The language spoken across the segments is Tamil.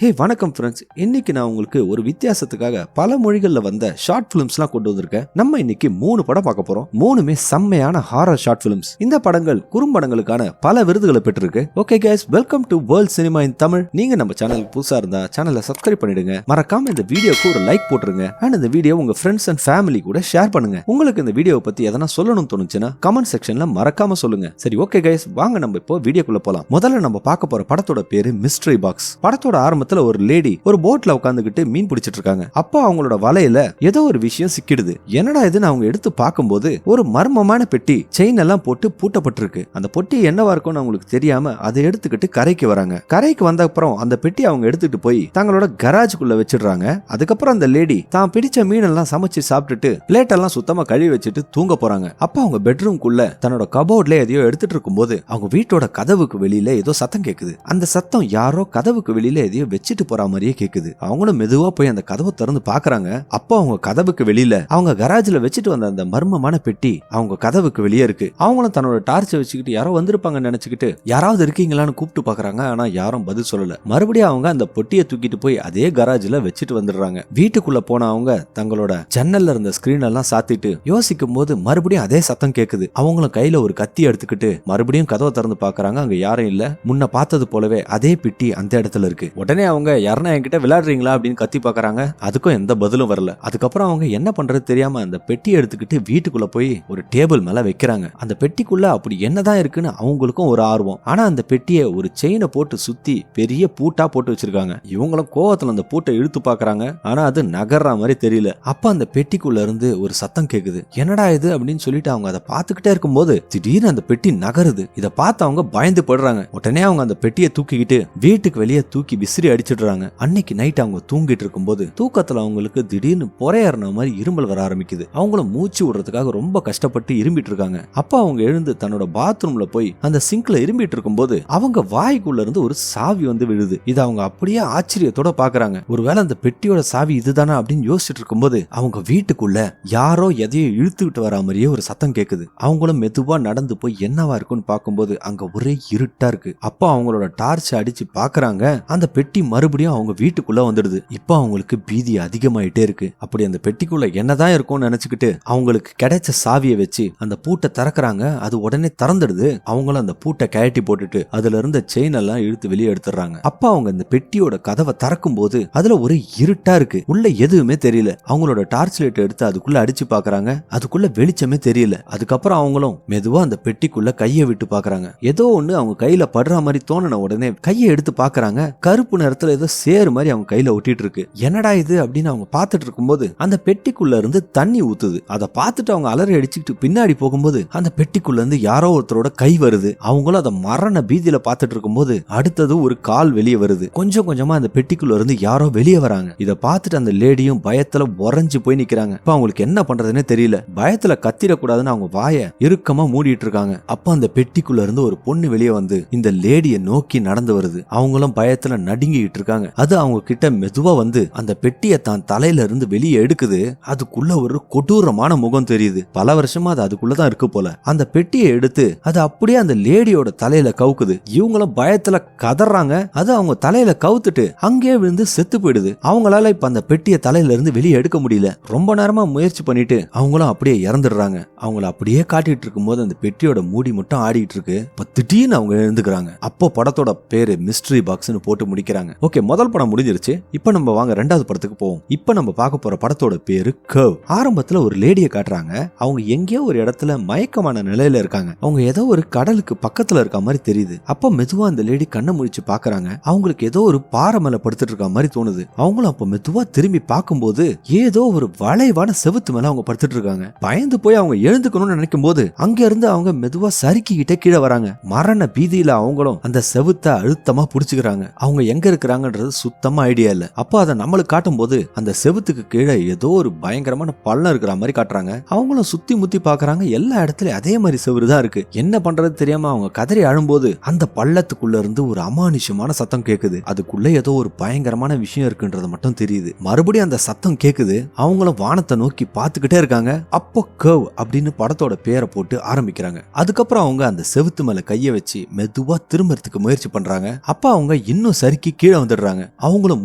ஹே வணக்கம் ஃப்ரெண்ட்ஸ், இன்னைக்கு நான் உங்களுக்கு ஒரு வித்தியாசத்துக்காக பல மொழிகள்ல வந்த ஷார்ட் பிலிம்ஸ்லாம் கொண்டு வந்திருக்கேன். நம்ம இன்னைக்கு 3 படம் பார்க்க போறோம். 3மே செம்மையான ஹாரர் ஷார்ட் பிலிம்ஸ். இந்த படங்கள் குறும்படங்களுக்கான பல விருதுகளை பெற்றிருக்கு. Okay guys, welcome to world cinema இன் தமிழ். நீங்க நம்ம சேனலுக்கு புதுசா இருந்தா சேனலை சப்ஸ்கிரைப் பண்ணிடுங்க. மறக்காம இந்த வீடியோக்கு ஒரு லைக் போட்டுருங்க. அண்ட் இந்த வீடியோ உங்க ஃப்ரெண்ட்ஸ் அண்ட் ஃபேமிலி கூட ஷேர் பண்ணுங்க. உங்களுக்கு இந்த வீடியோவை பத்தி எதனா சொல்லணும்னு தோணுச்சுன்னா கமெண்ட் செக்ஷன்ல மறக்காம சொல்லுங்க. சரி, ஓகே கைஸ், வாங்க நம்ம இப்போ வீடியோக்குள்ள போலாம். முதல்ல நம்ம பார்க்க போற படத்தோட பேரு மிஸ்ட்ரி பாக்ஸ். படத்தோட ஆரம்பத்துல ஒரு லேடி ஒரு போட்ல உட்கார்ந்துகிட்டு மீன் பிடிச்சிட்டு இருக்காங்க. அப்போ அவங்களோட வலையில ஏதோ ஒரு விஷயம் சிக்கிடுது. என்னடா இதுன்னு அவங்க எடுத்து பார்க்கும்போது ஒரு மர்மமான பெட்டி செயின் எல்லாம் போட்டு பூட்டப்பட்டிருக்கு. அந்த பொட்டி என்னவா இருக்கும்னு அவங்களுக்கு தெரியாம அதை எடுத்துக்கிட்டு கரைக்கு வராங்க. கரைக்கு வந்த அப்புறம் அந்த பெட்டி அவங்க எடுத்துட்டு போய் தங்களோட கராஜுக்குள்ள வச்சிடுறாங்க. அதுக்கப்புறம் அந்த லேடி தான் பிடிச்ச மீன் எல்லாம் சமைச்சு சாப்பிட்டுட்டு பிளேட் எல்லாம் சுத்தமா கழுவி வச்சுட்டு தூங்க போறாங்க. அப்ப அவங்க பெட்ரூம்குள்ள தன்னோட கபோர்ட்ல எதையோ எடுத்துட்டு இருக்கும்போது அவங்க வீட்டோட கதவுக்கு வெளியில ஏதோ சத்தம் கேக்குது. அந்த சத்தம் யாரோ கதவுக்கு வெளியில எதையோ வச்சுட்டு போற மாதிரியே கேக்குது. அவங்களும் மெதுவா போய் அந்த கதவை திறந்து பாக்குறாங்க. அப்போ அவங்க கதவுக்கு வெளியில அவங்க கராஜ்ல வச்சுட்டு வந்த அந்த மர்மமான பெட்டி அவங்க கதவுக்கு வெளியே இருக்கு. அவங்களும் தன்னோட டார்ச்சை வச்சுக்கிட்டு யாரோ வந்திருப்பாங்கன்னு நினைச்சுக்கிட்டு யாராவது இருக்கீங்களான்னு கூப்பிட்டு பாக்குறாங்க. ஆனா யாரும் பதில் சொல்லல. மறுபடியும் அவங்க அந்த பொட்டியை தூக்கிட்டு போய் அதே கராஜ்ல வச்சுட்டு வந்துடுறாங்க. வீட்டுக்குள்ள போன அவங்க தங்களோட ஜன்னல்ல இருந்த ஸ்கிரீன் எல்லாம் சாத்திட்டு யோசிக்கும் போது மறுபடியும் அதே சத்தம் கேக்குது. அவங்களும் கையில ஒரு கத்தி எடுத்துக்கிட்டு மறுபடியும் கதவை திறந்து பாக்குறாங்க. அங்க யாரும் இல்ல. முன்ன பார்த்தது போலவே அதே பெட்டி அந்த இடத்துல இருக்கு. உடனே அவங்க யாருன்னா என்கிட்ட விளையாடுறீங்களா அப்படின்னு கத்தி பாக்குறாங்க. அதுக்கும் எந்த பதிலும் வரல. அதுக்கப்புறம் அவங்க என்ன பண்றது தெரியாம அந்த பெட்டியை எடுத்துக்கிட்டு வீட்டுக்குள்ள போய் ஒரு டேபிள் மேல வைக்கிறாங்க. அந்த பெட்டிக்குள்ள அப்படி என்னதான் இருக்குன்னு அவங்களுக்கும் ஒரு ஆர்வம். ஆனா அந்த பெட்டியை ஒரு செயினை போட்டு சுத்தி பெரிய பூட்டா போட்டு வச்சிருக்காங்க. இவங்களும் கோவத்துல அந்த பூட்டை இழுத்து பாக்குறாங்க. ஆனா அது நகர்ற மாதிரி தெரியல. அப்ப அந்த பெட்டிக்குள்ள இருந்து ஒரு சத்தம் கேக்குது. என்னடா இது அப்படின்னு சொல்லிட்டு அவங்க அதை பார்த்துக்கிட்டே இருக்கும்போது திடீர்னு அந்த பெட்டி நகருது. இதை பார்த்து அவங்க பயந்து படுறாங்க. உடனே அவங்க அந்த பெட்டியை தூக்கிக்கிட்டு வீட்டுக்கு வெளியே தூக்கி விசிறி அடிச்சிடுறாங்க. அன்னைக்கு நைட் அவங்க தூங்கிட்டு இருக்கும்போது தூக்கத்துல அவங்களுக்கு திடீர்னு பொறையறன மாதிரி இருமல் வர ஆரம்பிக்குது. அவங்களும் மூச்சு விடுறதுக்காக ரொம்ப கஷ்டப்பட்டு இரும்பிட்டு இருக்காங்க. அப்ப அவங்க எழுந்து தன்னோட பாத்ரூம்ல போய் அந்த சிங்க்ல இரும்பிட்டு இருக்கும்போது அவங்க வாய்க்குள்ள இருந்து ஒரு சாவி வந்து விழுது. இதை அவங்க அப்படியே ஆச்சரியத்தோட பாக்குறாங்க. ஒருவேளை அந்த பெட்டியோட சாவி இதுதானா அப்படின்னு யோசிச்சுட்டு இருக்கும்போது அவங்க வீட்டுக்குள்ள யாரோ எதையோ இழுத்துக்கிட்டு வரா மாதிரியே ஒரு சத்தம் கேக்குது. அவங்களும் மெதுவா நடந்து போய் என்னவா இருக்குன்னு பார்க்கும்போது அங்க ஒரே இருட்டா இருக்கு. அப்ப அவங்களோட டார்ச் அடிச்சு பாக்குறாங்க. அந்த பெட்டி மறுபடியும் அவங்க வீட்டுக்குள்ள வந்துடுது. இப்ப அவங்களுக்கு பீதி அதிகமாயிட்டே இருக்கு. அப்படி அந்த பெட்டிக்குள்ள என்னதான் இருக்கும்னு நினைச்சுக்கிட்டு அவங்களுக்கு கிடைச்ச சாவியை வச்சு அந்த பூட்டை திறக்கிறாங்க. அது உடனே திறந்துடுது. அவங்களும் அந்த பூட்டை கழட்டி போட்டுட்டு அதுல இருந்த செயின் எல்லாம் இழுத்து வெளியே எடுத்துறாங்க. அப்ப அவங்க இந்த பெட்டியோட கதவை திறக்கும் போது அதுல ஒரு இருட்டா இருக்கு. உள்ள எதுவுமே தெரியல. அவங்களோட டார்ச் லைட் எடுத்து அதுக்குள்ள அடிச்சு பாக்குறாங்க. அதுக்குள்ள வெளிச்சமே தெரியல. அதுக்கப்புறம் அவங்களும் மெதுவா அந்த பெட்டிக்குள்ள கையை விட்டு பாக்குறாங்க. ஏதோ ஒண்ணு அவங்க கையில படுற மாதிரி தோணுன உடனே கையை எடுத்து பாக்குறாங்க. கருப்பு நேரத்துல ஏதோ சேரு மாதிரி அவங்க கையில ஒட்டிட்டு இருக்கு. என்னடா இது அப்படின்னு அவங்க பார்த்துட்டு இருக்கும்போது அந்த பெட்டிக்குள்ள இருந்து தண்ணி ஊத்துது. அதை பார்த்துட்டு அவங்க அலறி அடிச்சுட்டு பின்னாடி போகும்போது அந்த பெட்டிக்குள்ள இருந்து யாரோ ஒருத்தரோட கை வருது. அவங்களும் அதை மரண பீதியில பார்த்துட்டு இருக்கும்போது அடுத்தது ஒரு கால் வெளியே வருது. கொஞ்சம் கொஞ்சமா அந்த பெட்டிக்குள்ள இருந்து யாரோ வெளியே வராங்க. இதை பார்த்துட்டு அந்த லேடியும் பயத்துல உறைஞ்சு போய் நிக்கிறாங்க. இப்ப அவங்களுக்கு என்ன பண்றதுன்னே தெரியல. பயத்துல கத்திடக்கூடாதுன்னு அவங்க வாயை இறுக்கமா மூடிட்டு இருக்காங்க. அப்ப அந்த பெட்டிக்குள்ள இருந்து ஒரு பொண்ணு வெளியே வந்து இந்த லேடியை நோக்கி நடந்து வருது. அவங்களும் பயத்துல நடுங்கிட்டு இருக்காங்க. அது அவங்க கிட்ட மெதுவா வந்து அந்த பெட்டியை தான் தலையில இருந்து வெளியே எடுக்குது. அதுக்குள்ள ஒரு கொடூரமான முகம் தெரியுது. பல வருஷமா அது அதுக்குள்ளதான் இருக்கு போல. அந்த பெட்டியை எடுத்து அது அப்படியே அந்த லேடியோட தலையில கவுக்குது. இவங்களும் பயத்துல கதறாங்க. அது அவங்க தலையில கவுத்துட்டு அங்கேயே விழுந்து செத்து போயிடுது. அவங்களால இப்ப அந்த பெட்டியை தலையில இருந்து வெளியே எடுக்க முடியல. ரொம்ப நேரமா முயற்சி பண்ணிட்டு அவங்களும் அப்படியே இறந்துடுறாங்க. அவங்கள அப்படியே காட்டிட்டு இருக்கும் போது அந்த பெட்டியோட மூடி மட்டும் ஆடிட்டு இருக்கு. திடீர்னு அவங்க எழுந்துக்கிறாங்க. அப்போ படத்தோட பேரு மிஸ்ட்ரி பாக்ஸ்னு போட்டு முடிக்கிறாங்க. ஓகே, முதல் படம் முடிஞ்சிருச்சு. இப்ப நம்ம வாங்க ரெண்டாவது படத்துக்கு போவோம். இப்ப நம்ம பார்க்க போற படத்தோட பேரு கர்வ். ஆரம்பத்துல ஒரு லேடியை காட்டுறாங்க. அவங்க எங்கேயோ ஒரு இடத்துல மயக்கமான நிலையில இருக்காங்க. அவங்க ஏதோ ஒரு கடலுக்கு பக்கத்துல இருக்க மாதிரி தெரியுது. அப்ப மெதுவா அந்த லேடி கண்ணை முழிச்சு பாக்குறாங்க. அவங்களுக்கு ஏதோ ஒரு பாறை மேல படுத்துட்டு இருக்க மாதிரி தோணுது. அவங்களும் அப்ப மெதுவா திரும்பி பார்க்கும்போது ஏதோ ஒரு வளைவான செவுத்து மேல அவங்க படுத்துட்டு இருக்காங்க. பயந்து போய் அவங்க எழுந்துக்கணும்னு நினைக்கும் போது அங்க இருந்து அவங்க மெதுவா சறுக்கிக்கிட்டே கீழே வராங்க. மரண பீதியில அவங்களும் அந்த செவுத்த அழுத்தமா புடிச்சுக்கிறாங்க. அவங்க எங்க இருக்கிறாங்கன்றது சுத்தமா ஐடியா இல்ல. அப்ப அதை நம்மளுக்கு காட்டும் போது அந்த செவுத்துக்கு கீழே ஏதோ ஒரு பயங்கரமான பள்ளம் இருக்கிற மாதிரி காட்டுறாங்க. அவங்களும் சுத்தி முத்தி பாக்குறாங்க. எல்லா இடத்துலயும் அதே மாதிரி செவுரு தான் இருக்கு. என்ன பண்றது தெரியாம அவங்க கதறி அழும்போது அந்த பள்ளத்துக்குள்ள இருந்து ஒரு அமானுஷ்யமான சத்தம் கேக்குது. அதுக்குள்ள ஏதோ ஒரு பயங்கரமான விஷயம் இருக்குன்றது மட்டும் தெரியுது. மறுபடியும் அந்த சத்தம் கேக்குது. அவங்களும் வானத்தை நோக்கி பாத்துக்கிட்டே இருக்காங்க. அப்போ கர்வ் அப்படின்னு படத்தோட பேரை போட்டு ஆரம்பிக்கிறாங்க. அதுக்கப்புறம் அவங்க அந்த செவுத்து மேல கைய வச்சு மெதுவா திரும்பறதுக்கு முயற்சி பண்றாங்க. அப்ப அவங்க இன்னும் சறுக்கி கீழே கீழே வந்துடுறாங்க. அவங்களும்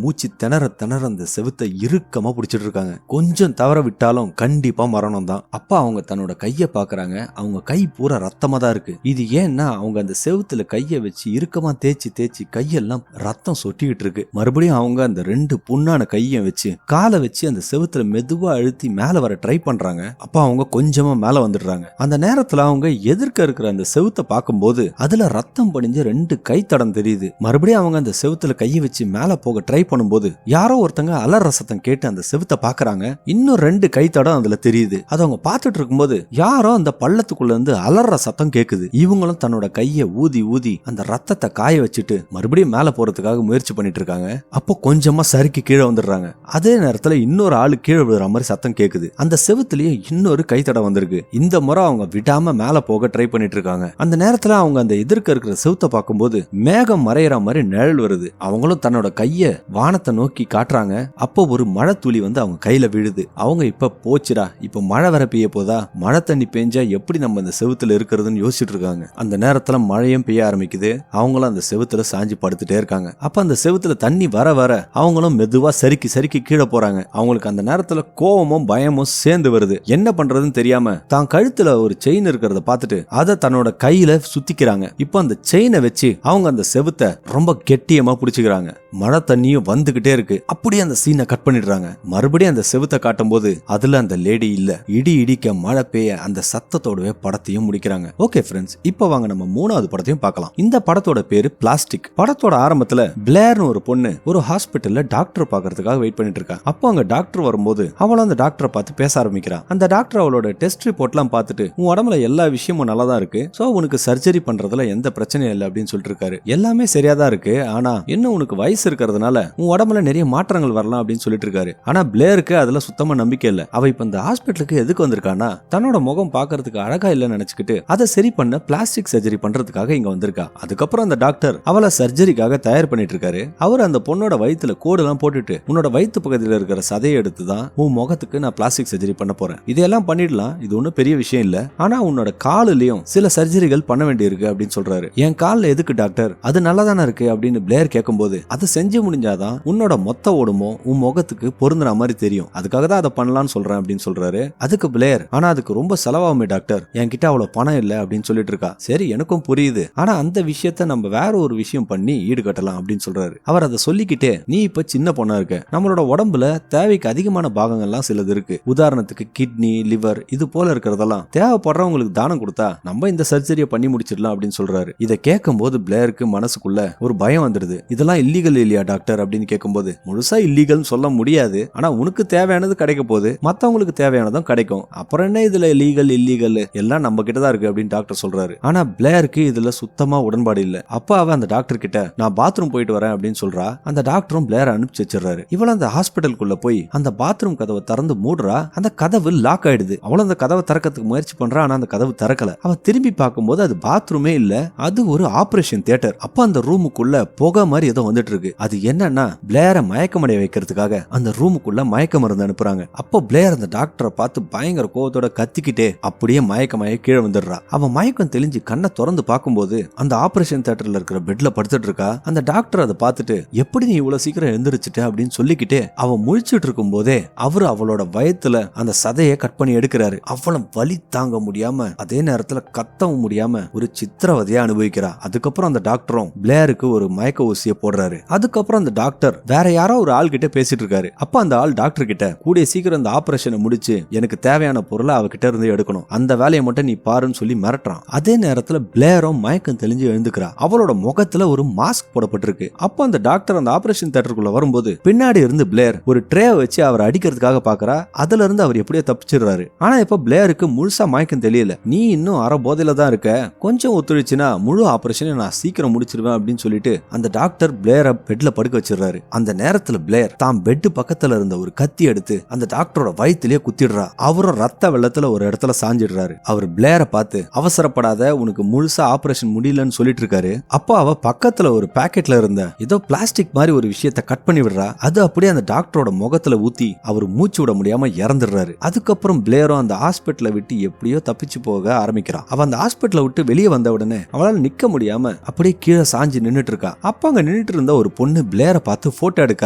மூச்சு திணற திணற அந்த செவுத்தை இறுக்கமா பிடிச்சிட்டு இருக்காங்க. கொஞ்சம் தவற விட்டாலும் கண்டிப்பா மரணம் தான். அப்ப அவங்க தன்னோட கைய பாக்குறாங்க. அவங்க கை பூரா ரத்தமா தான் இருக்கு. இது ஏன்னா அவங்க அந்த செவுத்துல கைய வச்சு இறுக்கமா தேய்ச்சி தேய்ச்சி கையெல்லாம் ரத்தம் சொட்டிக்கிட்டு இருக்கு. மறுபடியும் அவங்க அந்த 2 புண்ணான கையை வச்சு காலை வச்சு அந்த செவுத்துல மெதுவா அழுத்தி மேல வர ட்ரை பண்றாங்க. அப்ப அவங்க கொஞ்சமா மேல வந்துடுறாங்க. அந்த நேரத்துல அவங்க எதிர்க்க இருக்கிற அந்த செவுத்தை பார்க்கும்போது அதுல ரத்தம் படிஞ்ச 2 கை தடம் தெரியுது. மறுபடியும் அவங்க அந்த செவுத்துல கையை வச்சு மேல போக ட்ரை பண்ணும்போது யாரோ ஒருத்தங்க அலற சத்தம் கேட்டு அந்த செவுத்தை பாக்குறாங்க. இன்னும் 2 கை தடம் அதுல தெரியுது. அதை அவங்க பார்த்துட்டு இருக்கும்போது யாரோ அந்த பள்ளத்துக்குள்ள இருந்து அலற சத்தம் கேக்குது. இவங்களும் தன்னோட கையை ஊதி ஊதி அந்த ரத்தத்தை காய வச்சுட்டு மறுபடியும் மேல போறதுக்காக முயற்சி பண்ணிட்டு இருக்காங்க. அப்போ கொஞ்சமா சறுக்கி கீழே வந்துடுறாங்க. அதே நேரத்துல இன்னொரு ஆளு கீழே விழுற மாதிரி சத்தம் கேக்குது. அந்த செவுத்துலயே இன்னொரு கைத்தடம் வந்திருக்கு. இந்த முறை அவங்க விடாம மேல போக ட்ரை பண்ணிட்டு இருக்காங்க. அந்த நேரத்துல அவங்க அந்த எதிர்க்க இருக்கிற செவுத்தை பார்க்கும்போது மேகம் மறையிற மாதிரி நிழல் வருது. அவங்களும் தன்னோட கைய வானத்தை நோக்கி காட்டுறாங்க. அப்போ ஒரு மழை துளி வந்து அவங்க கையில விழுது. அவங்க இப்ப போச்சுடா, இப்ப மழை வர பெய்ய போதா, மழை தண்ணி பெஞ்சா எப்படி நம்ம அந்த செவுத்துல இருக்கிறதுன்னு யோசிச்சுட்டு இருக்காங்க. அந்த நேரத்துல மழையும் பெய்ய ஆரம்பிக்குது. அவங்களும் அந்த செவுத்துல சாஞ்சி படுத்துட்டே இருக்காங்க. அப்ப அந்த செவுத்துல தண்ணி வர வர அவங்களும் மெதுவா சறுக்கி சறுக்கி கீழே போறாங்க. அவங்களுக்கு அந்த நேரத்துல கோவமும் பயமும் சேர்ந்து வருது. என்ன பண்றதுன்னு தெரியாம தான் கழுத்துல ஒரு செயின் இருக்கிறத பார்த்துட்டு அதை தன்னோட கையில சுத்திக்கிறாங்க. இப்போ அந்த செயினை வச்சு அவங்க அந்த செவுத்தை ரொம்ப கெட்டியமா பிடிச்சுக்கிறாங்க. மழை தண்ணியும் வந்துகிட்டே இருக்கு. அப்படியே அந்த சீனை கட் பண்ணிடுறாங்க. மறுபடியும் அந்த செவுத்தை காட்டும் போது அதுல அந்த லேடி இல்ல. இடி இடிக்க மழை பெய்ய அந்த சத்தத்தோடவே படத்தையும் முடிக்கிறாங்க. ஓகே ஃப்ரெண்ட்ஸ், இப்போ வாங்க நம்ம 3வது படத்தையும் பார்க்கலாம். இந்த படத்தோட பேரு பிளாஸ்டிக். படத்தோட ஆரம்பத்துல பிளேர்னு ஒரு பொண்ணு ஒரு ஹாஸ்பிட்டல்ல டாக்டர் பாக்குறதுக்காக வெயிட் பண்ணிட்டு இருக்கா. அப்போ அங்க டாக்டர் வரும்போது அவளும் அந்த டாக்டரை பார்த்து பேச ஆரம்பிக்கிறா. அந்த டாக்டர் அவளோட டெஸ்ட் ரிப்போர்ட் எல்லாம் பார்த்துட்டு உன் உடம்புல எல்லா விஷயமும் நல்லா தான் இருக்கு, சோ உனக்கு சர்ஜரி பண்றதுல எந்த பிரச்சனையும் இல்லை அப்படின்னு சொல்லிட்டு இருக்காரு. எல்லாமே சரியா தான் இருக்கு, ஆனா இன்னும் உனக்கு வயசு இருக்கிறதுனால உன் உடம்புல நிறைய மாற்றங்கள் வரலாம் அப்படின்னு சொல்லிட்டு இருக்காரு. ஆனா பிளேருக்கு அதுல சுத்தமா நம்பிக்கை இல்ல. அவ இப்ப இந்த ஹாஸ்பிட்டலுக்கு எதுக்கு வந்திருக்கானா தன்னோட முகம் பாக்குறதுக்கு அழகா இல்ல நினைச்சுக்கிட்டு அதை சரி பண்ண பிளாஸ்டிக் சர்ஜரி பண்றதுக்காக இங்க வந்திருக்கா. அதுக்கப்புறம் அந்த டாக்டர் அவளை சர்ஜரிக்காக தயார் பண்ணிட்டு இருக்காரு. அவர் அந்த பொண்ணோட வயித்துல கோடு எல்லாம் போட்டுட்டு உன்னோட வயிற்று பகுதியில் இருக்கிற சதையை எடுத்து தான் உன் முகத்துக்கு நான் பிளாஸ்டிக் சர்ஜரி பண்ண போறேன், இதெல்லாம் பண்ணிடலாம், இது ஒன்னும் பெரிய விஷயம் இல்ல, ஆனா உன்னோட காலிலையும் சில சர்ஜரிகள் பண்ண வேண்டியிருக்கு அப்படின்னு சொல்றாரு. என் காலில் எதுக்கு டாக்டர், அது நல்லா தானே இருக்கு அப்படின்னு பிளேர் கேட்கும்போது அதை செஞ்சு முடிஞ்சாதான் உன்னோட மொத்த ஓடுமோ உன் முகத்துக்கு பொருந்துற மாதிரி தெரியும், அதுக்காக தான் அதை பண்ணலாம்னு சொல்றேன் அப்படின்னு சொல்றாரு. அதுக்கு பிளேர் ஆனா அதுக்கு ரொம்ப செலவாகுமே டாக்டர், என்கிட்ட அவ்வளவு பணம் இல்ல அப்படின்னு சொல்லிட்டு இருக்கா. சரி எனக்கும் புரியுது, ஆனா அந்த விஷயத்த நம்ம வேற ஒரு விஷயம் பண்ணி ஈடுகட்டலாம் அப்படின்னு சொல்றாரு. அவர் அதை சொல்லிக்கிட்டே நீ இப்ப சின்ன பொண்ணா இருக்க, நம்மளோட உடம்புல தேவைக்கு அதிகமான பாகங்கள்லாம் சிலது இருக்கு, உதாரணத்துக்கு கிட்னி லிவர் இது போல இருக்கிறதெல்லாம் தேவைப்படுறவங்களுக்கு தானம் கொடுத்தா நம்ம இந்த சர்ஜரியை பண்ணி முடிச்சிடலாம் அப்படின்னு சொல்றாரு. இதை கேட்கும் போது பிளேருக்கு மனசுக்குள்ள ஒரு பயம் வந்துடுது. இதெல்லாம் இல்லீகல் இல்லையா டாக்டர் அப்படின்னு கேட்கும்போது முழுசா இல்லீகல் சொல்ல முடியாது, ஆனா உனக்கு தேவையானது கிடைக்க போகுது, மத்தவங்களுக்கு தேவையானதும் கிடைக்கும், அப்புறம் என்ன இதுல லீகல் இல்லீகல் எல்லாம் நம்ம கிட்ட தான் இருக்கு அப்படின்னு டாக்டர் சொல்றாரு. ஆனா பிளேருக்கு இதுல சுத்தமா உடன்பாடு இல்ல. அப்ப அவ அந்த டாக்டர் கிட்ட நான் பாத்ரூம் போயிட்டு வரேன் அப்படின்னு சொல்றா. அந்த டாக்டரும் பிளேரை அனுப்பிச்சு வச்சிடறாரு. இவள அந்த ஹாஸ்பிட்டலுக்குள்ள போய் அந்த பாத்ரூம் கதவை திறந்து மூடுறா. அந்த கதவு லாக் ஆயிடுது. அவள அந்த கதவை திறக்கிறதுக்கு முயற்சி பண்றா, ஆனா அந்த கதவு திறக்கல. அவ திரும்பி பார்க்கும்போது அது பாத்ரூமே இல்ல, அது ஒரு ஆபரேஷன் தியேட்டர். அப்ப அந்த ரூமுக்குள்ள புகை மாதிரி ஏதோ வந்துட்டு இருக்கு. அது என்னன்னா பிளேரை மயக்கமடைய வைக்கிறதுக்காக அந்த ரூமுக்குள்ள மயக்க மருந்து அனுப்புறாங்க. அப்போ பிளேர் அந்த டாக்டரை பார்த்து பயங்கர கோவத்தோட கத்திக்கிட்டே அப்படியே மயக்கமாய கீழே வந்துடுறா. அவன் மயக்கம் தெளிஞ்சு கண்ணை திறந்து பார்க்கும்போது அந்த ஆபரேஷன் தியேட்டர்ல இருக்கிற பெட்ல படுத்துட்டு இருக்கா. அந்த டாக்டர் அதை பார்த்துட்டு எப்படி நீ இவ்வளவு சீக்கிரம் எழுந்திருச்சுட்ட அப்படின்னு சொல்லிக்கிட்டே அவன் முழிச்சுட்டு இருக்கும் போதே அவரு அவளோட வயத்துல அந்த சதையை கட் பண்ணி எடுக்கிறாரு. அவளும் வலி தாங்க முடியாம அதே நேரத்துல கத்தவும் முடியாம ஒரு சித்திரவதையா அனுபவிக்கிறா. அதுக்கப்புறம் அந்த டாக்டரும் பிளேருக்கு ஒரு மயக்க ஊசியை போடுறாரு. அதுக்கப்புறம் அந்த டாக்டர் வேற யாரோ ஒரு ஆள் கிட்ட பேசிட்டு இருக்காரு. அப்ப அந்த ஆள் டாக்டர் கிட்ட கூடிய சீக்கிரம் அந்த ஆபரேஷனை முடிச்சு எனக்கு தேவையான பொருளை அவகிட்ட இருந்து எடுக்கணும், அந்த வேலையை மட்டும் நீ பாருன்னு சொல்லி மிரட்டுறான். அதே நேரத்துல பிளேரும் மயக்கம் தெளிஞ்சு எழுந்துக்கிறா. அவளோட முகத்துல ஒரு மாஸ்க் போடப்பட்டிருக்கு. அப்ப அந்த டாக்டர் அந்த ஆபரேஷன் தியேட்டருக்குள்ள வரும்போது பின்னாடி இருந்து பிளேர் ஒரு ட்ரே வச்சு அவர் அடிக்கிறதுக்காக பாக்குறா. அதுல இருந்து அவர் எப்படியோ தப்பிச்சிடுறாரு. ஆனா இப்ப பிளேருக்கு முழுசா மயக்கம் தெரியல. நீ இன்னும் அரை போதையில தான் இருக்க, கொஞ்சம் ஒத்துழைச்சுனா முழு ஆபரேஷனை நான் சீக்கிரம் முடிச்சிருவேன் அப்படின்னு சொல்லிட்டு அந்த டாக்டர் பிளேரை பெட்ல படுக்க வச்சிடறாரு. அந்த நேரத்துல பிளேர் தான் பெட் பக்கத்துல இருந்த ஒரு கத்தி எடுத்து அந்த டாக்டரோட வயிற்றிலேயே குத்திடுறா. அவரும் ரத்த வெள்ளத்துல ஒரு இடத்துல சாஞ்சிடுறாரு. அவர் பிளேரை பார்த்து அவசரப்படாத, உனக்கு முழுசா ஆபரேஷன் முடியலன்னு சொல்லிட்டு இருக்காரு. அப்போ அவ பக்கத்துல ஒரு பாக்கெட்ல இருந்த ஏதோ பிளாஸ்டிக் மாதிரி ஒரு விஷயத்தை கட் பண்ணி விடுறா. அது அப்படியே அந்த டாக்டரோட முகத்துல ஊத்தி அவர் மூச்சு விட முடியாம இறந்துடுறாரு. அதுக்கப்புறம் பிளேரும் அந்த ஹாஸ்பிட்டலை விட்டு எப்படியோ தப்பிச்சு போக ஆரம்பிக்கிறான். அவ அந்த ஹாஸ்பிட்டலை விட்டு வெளியே வந்த உடனே அவளால நிக்க முடியாம அப்படியே கீழே சாஞ்சு நின்னுட்டு இருக்கா. அப்ப அங்க நின்னுட்டு நின்னுட்டு இருந்த ஒரு பொண்ணு பிளேரை பார்த்து போட்டோ எடுக்க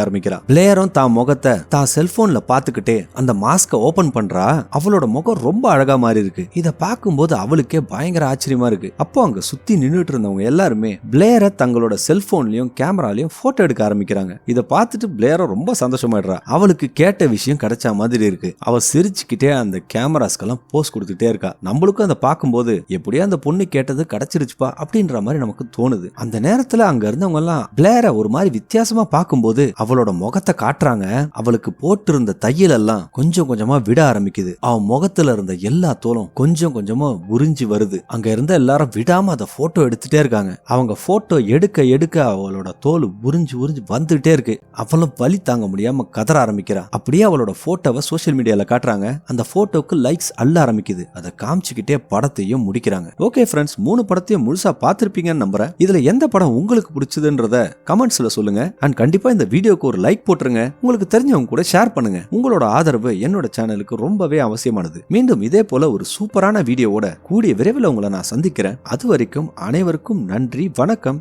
ஆரம்பிக்கிறா. பிளேரும் தான் முகத்தை தான் செல்போன்ல பாத்துக்கிட்டே அந்த மாஸ்க ஓபன் பண்றா. அவளோட முகம் ரொம்ப அழகா மாறி இருக்கு. இத பார்க்கும்போது அவளுக்கே பயங்கர ஆச்சரியமா இருக்கு. அப்போ அங்க சுத்தி நின்னுட்டு இருந்தவங்க எல்லாருமே பிளேரை தங்களோட செல்போன்லயும் கேமராலயும் போட்டோ எடுக்க ஆரம்பிக்கிறாங்க. இத பார்த்துட்டு பிளேரை ரொம்ப சந்தோஷமாயிடுறா. அவளுக்கு கேட்ட விஷயம் கிடைச்ச மாதிரி இருக்கு. அவ சிரிச்சுக்கிட்டே அந்த கேமராஸ்க்கெல்லாம் போஸ் கொடுத்துட்டே இருக்கா. நம்மளுக்கும் அதை பார்க்கும்போது எப்படியா அந்த பொண்ணு கேட்டது கிடைச்சிருச்சுப்பா அப்படின்ற மாதிரி நமக்கு தோணுது. அந்த நேரத்துல அங்க இருந்தவங்க எல்லாம் பிளேரை ஒரு மாதிரி வித்தியாசமா பார்க்கும்போது அவளோட முகத்தை காட்டுறாங்க. அவளுக்கு போட்டு இருந்த தையல் எல்லாம் கொஞ்சம் கொஞ்சமா விட ஆரம்பிக்குது. அவன் முகத்துல இருந்த எல்லா தோலும் கொஞ்சம் கொஞ்சமா உறிஞ்சி வருது. அங்க இருந்த எல்லாரும் விடாம அதை போட்டோ எடுத்துட்டே இருக்காங்க. அவங்க போட்டோ எடுக்க எடுக்க அவளோட தோல் உறிஞ்சி உறிஞ்சி வந்துட்டே இருக்கு. அவளும் வலி தாங்க முடியாம கதற ஆரம்பிக்கிறா. அப்படியே அவளோட போட்டோவை சோசியல் மீடியால காட்டுறாங்க. அந்த போட்டோக்கு லைக்ஸ் அள்ள ஆரம்பிக்குது. அதை காமிச்சுக்கிட்டே படத்தையும் முடிக்கிறாங்க. ஓகே ஃப்ரெண்ட்ஸ், 3 படத்தையும் முழுசா பார்த்திருப்பீங்கன்னு நம்புறேன். இதுல எந்த படம் உங்களுக்கு பிடிச்சதுன்றத கமெண்ட்ஸ்ல சொல்லுங்க. அண்ட் கண்டிப்பா இந்த வீடியோக்கு ஒரு லைக் போட்டுருங்க. உங்களுக்கு தெரிஞ்சவங்க கூட ஷேர் பண்ணுங்க. உங்களோட ஆதரவு என்னோட சேனலுக்கு ரொம்பவே அவசியமானது. மீண்டும் இதே போல ஒரு சூப்பரான வீடியோவோட கூடிய விரைவில் உங்களை நான் சந்திக்கிறேன். அது வரைக்கும் அனைவருக்கும் நன்றி, வணக்கம்.